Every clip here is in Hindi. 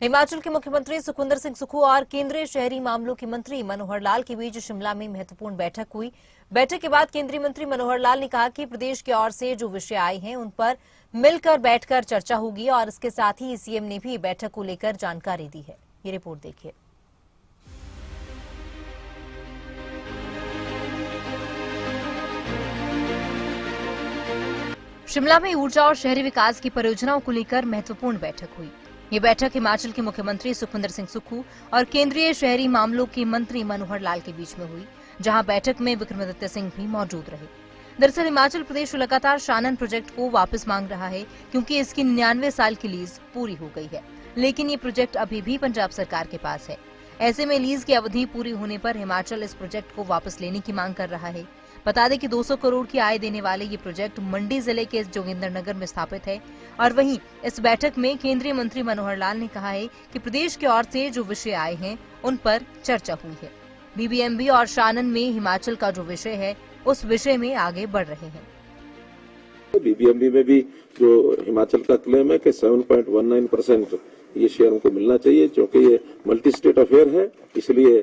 हिमाचल के मुख्यमंत्री सुखविंदर सिंह सुक्खू और केंद्रीय शहरी मामलों के मंत्री मनोहर लाल के बीच शिमला में महत्वपूर्ण बैठक हुई। बैठक के बाद केंद्रीय मंत्री मनोहर लाल ने कहा कि प्रदेश की ओर से जो विषय आए हैं उन पर मिलकर बैठकर चर्चा होगी और इसके साथ ही सीएम ने भी बैठक को लेकर जानकारी दी है। ये रिपोर्ट देखिए। शिमला में ऊर्जा और शहरी विकास की परियोजनाओं को लेकर महत्वपूर्ण बैठक हुई। ये बैठक हिमाचल के मुख्यमंत्री सुखविंदर सिंह सुक्खू और केंद्रीय शहरी मामलों के मंत्री मनोहर लाल के बीच में हुई, जहां बैठक में विक्रमादित्य सिंह भी मौजूद रहे। दरअसल हिमाचल प्रदेश लगातार शानन प्रोजेक्ट को वापस मांग रहा है क्योंकि इसकी 99 साल की लीज पूरी हो गई है, लेकिन ये प्रोजेक्ट अभी भी पंजाब सरकार के पास है। ऐसे में लीज की अवधि पूरी होने पर हिमाचल इस प्रोजेक्ट को वापस लेने की मांग कर रहा है। बता दें कि 200 करोड़ की आय देने वाले ये प्रोजेक्ट मंडी जिले के जोगिंद्रनगर में स्थापित है। और वहीं इस बैठक में केंद्रीय मंत्री मनोहर लाल ने कहा है कि प्रदेश की ओर से जो विषय आए हैं उन पर चर्चा हुई है। बीबीएमबी और शानन में हिमाचल का जो विषय है उस विषय में आगे बढ़ रहे हैं। बीबीएमबी में भी जो हिमाचल का क्लेम है कि 7.19% ये शेयर उनको मिलना चाहिए, क्योंकि ये मल्टी स्टेट अफेयर है, इसलिए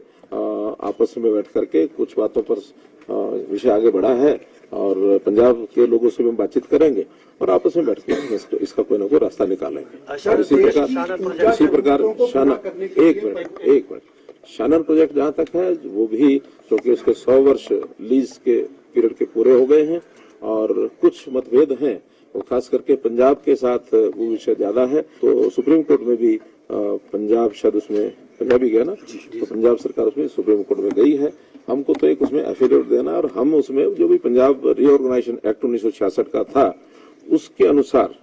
आपस में बैठ करके कुछ बातों पर विषय आगे बढ़ा है और पंजाब के लोगों से भी हम बातचीत करेंगे और आपस में बैठ के इसका कोई ना कोई रास्ता निकालेंगे। और इसी प्रकार एक मिनट शानन प्रोजेक्ट जहां तक है वो भी, क्योंकि उसके 100 वर्ष लीज के पीरियड के पूरे हो गए हैं और कुछ मतभेद हैं, और खास करके पंजाब के साथ वो विषय ज्यादा है, तो सुप्रीम कोर्ट में भी पंजाब शायद उसमें पंजाबी गया ना, तो पंजाब सरकार उसमें सुप्रीम कोर्ट में गई है। हमको तो एक उसमें एफिडेविट देना और हम उसमें जो भी पंजाब रीऑर्गेनाइजेशन एक्ट 1966 का था उसके अनुसार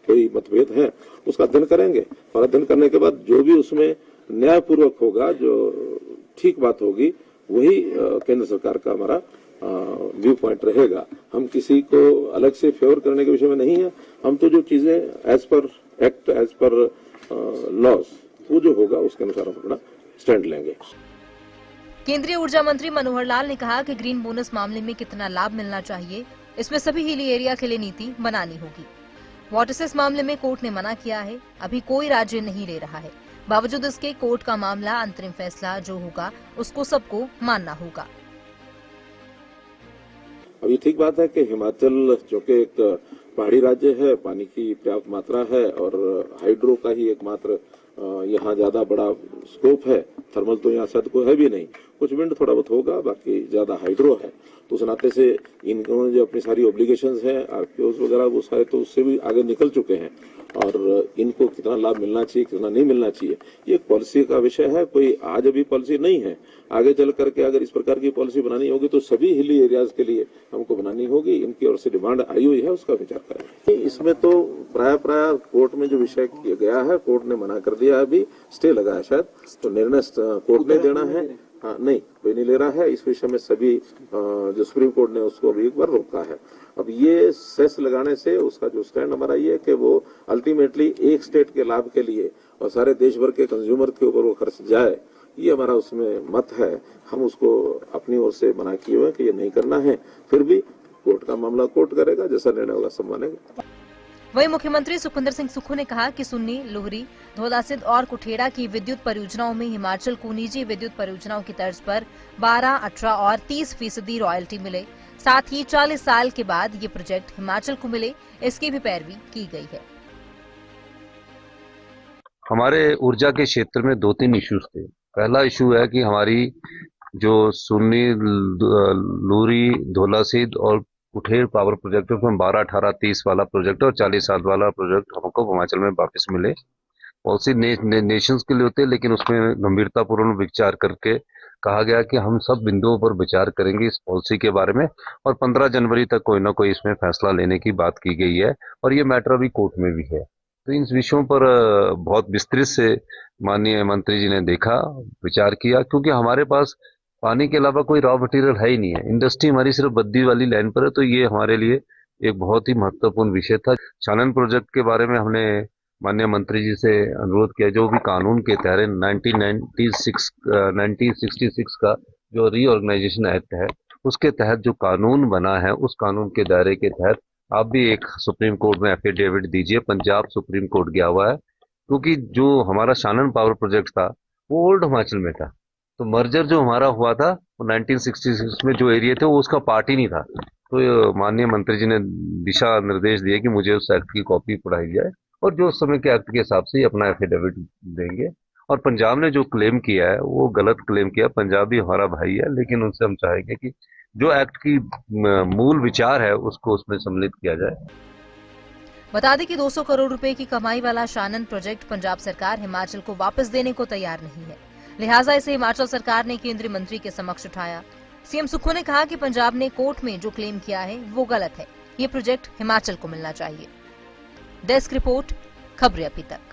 कोई मतभेद है उसका अध्ययन करेंगे, और अध्ययन करने के बाद जो भी उसमें न्यायपूर्वक होगा, जो ठीक बात होगी, वही केंद्र सरकार का हमारा व्यू पॉइंट रहेगा। हम किसी को अलग से फेवर करने के विषय में नहीं है। हम तो जो चीजें as per act, as per laws, वो जो होगा उसके अनुसार हम अपना स्टैंड लेंगे। केंद्रीय ऊर्जा मंत्री मनोहर लाल ने कहा कि ग्रीन बोनस मामले में कितना लाभ मिलना चाहिए, इसमें सभी हिली एरिया के लिए नीति बनानी होगी। वाटर सेस मामले में कोर्ट ने मना किया है, अभी कोई राज्य नहीं ले रहा है। बावजूद इसके कोर्ट का मामला अंतरिम फैसला जो होगा उसको सबको मानना होगा। अब ये ठीक बात है कि हिमाचल जो कि एक पहाड़ी राज्य है, पानी की पर्याप्त मात्रा है और हाइड्रो का ही एकमात्र यहाँ ज्यादा बड़ा स्कोप है। थर्मल तो यहाँ शायद कोई है भी नहीं, कुछ विंड थोड़ा बहुत होगा, बाकी ज्यादा हाइड्रो है। तो उस नाते से इनको जो अपनी सारी ऑब्लिगेशंस हैं, आरपीओस वगैरह, वो सारे तो उससे भी आगे निकल चुके हैं, और इनको कितना लाभ मिलना चाहिए, कितना नहीं मिलना चाहिए, ये एक पॉलिसी का विषय है। कोई आज अभी पॉलिसी नहीं है, आगे चल करके अगर इस प्रकार की पॉलिसी बनानी होगी तो सभी हिली एरियाज के लिए हमको बनानी होगी। इनकी ओर से डिमांड आई हुई है, उसका विचार करेंगे। इसमें तो प्राय कोर्ट में जो विषय किया गया है, कोर्ट ने मना कर दिया, अभी स्टे लगा है शायद, तो निर्णय कोर्ट ने देना है। हाँ, नहीं, कोई नहीं ले रहा है इस विषय में। सभी जो सुप्रीम कोर्ट ने उसको अभी एक बार रोका है। अब ये सेस लगाने से उसका जो स्टैंड हमारा ये है कि वो अल्टीमेटली एक स्टेट के लाभ के लिए और सारे देश भर के कंज्यूमर के ऊपर वो खर्च जाए, ये हमारा उसमें मत है। हम उसको अपनी ओर से मना किए हुए कि ये नहीं करना है, फिर भी कोर्ट का मामला कोर्ट करेगा, जैसा निर्णय होगा सब मानेंगे। वहीं मुख्यमंत्री सुखविंदर सिंह सुक्खू ने कहा कि सुन्नी, लोहरी, धौलासिद्ध और कुठेड़ा की विद्युत परियोजनाओं में हिमाचल को निजी विद्युत परियोजनाओं की तर्ज पर 12, 18 और 30% रॉयल्टी मिले। साथ ही 40 साल के बाद ये प्रोजेक्ट हिमाचल को मिले, इसकी भी पैरवी की गई है। हमारे ऊर्जा के क्षेत्र में 2-3 इश्यूज थे। पहला इशू है कि हमारी जो सुन्नी, लूरी, धौलासिद्ध और कुठेड़ पावर प्रोजेक्ट में 12, 18, 30 वाला प्रोजेक्ट और 40 साल वाला प्रोजेक्ट हमको हिमाचल में वापस मिले। पॉलिसी नेशंस के लिए होते हैं, लेकिन उसमें गंभीरतापूर्ण विचार करके कहा गया कि हम सब बिंदुओं पर विचार करेंगे इस पॉलिसी के बारे में, और 15 जनवरी तक कोई ना कोई इसमें फैसला लेने की बात की गई है, और ये मैटर अभी कोर्ट में भी है। तो इन विषयों पर बहुत विस्तृत से माननीय मंत्री जी ने देखा, विचार किया, क्योंकि हमारे पास पानी के अलावा कोई रॉ मटेरियल है ही नहीं है। इंडस्ट्री हमारी सिर्फ बद्दी वाली लाइन पर है, तो ये हमारे लिए एक बहुत ही महत्वपूर्ण विषय था। शानन प्रोजेक्ट के बारे में हमने माननीय मंत्री जी से अनुरोध किया, जो भी कानून के तहत 1966 का जो रीऑर्गेनाइजेशन एक्ट है, उसके तहत जो कानून बना है, उस कानून के दायरे के तहत आप भी एक सुप्रीम कोर्ट में एफिडेविट दीजिए। पंजाब सुप्रीम कोर्ट गया हुआ है, क्योंकि जो हमारा शानन पावर प्रोजेक्ट था वो ओल्ड हिमाचल में था। तो मर्जर जो हमारा हुआ था वो 1966 में जो एरिया थे वो उसका पार्ट ही नहीं था। तो माननीय मंत्री जी ने दिशा निर्देश दिए कि मुझे उस एक्ट की कॉपी पढ़ाई जाए और जो उस समय के एक्ट के हिसाब से ही अपना एफिडेविट देंगे। और पंजाब ने जो क्लेम किया है वो गलत क्लेम किया। पंजाब भी हमारा भाई है, लेकिन उनसे हम चाहेंगे कि जो एक्ट की मूल विचार है उसको उसमें सम्मिलित किया जाए। बता दें कि 200 करोड़ रुपए की कमाई वाला शानन प्रोजेक्ट पंजाब सरकार हिमाचल को वापस देने को तैयार नहीं है, लिहाजा इसे हिमाचल सरकार ने केंद्रीय मंत्री के समक्ष उठाया। सीएम सुक्खू ने कहा कि पंजाब ने कोर्ट में जो क्लेम किया है वो गलत है, ये प्रोजेक्ट हिमाचल को मिलना चाहिए। डेस्क रिपोर्ट, खबरें अभी तक।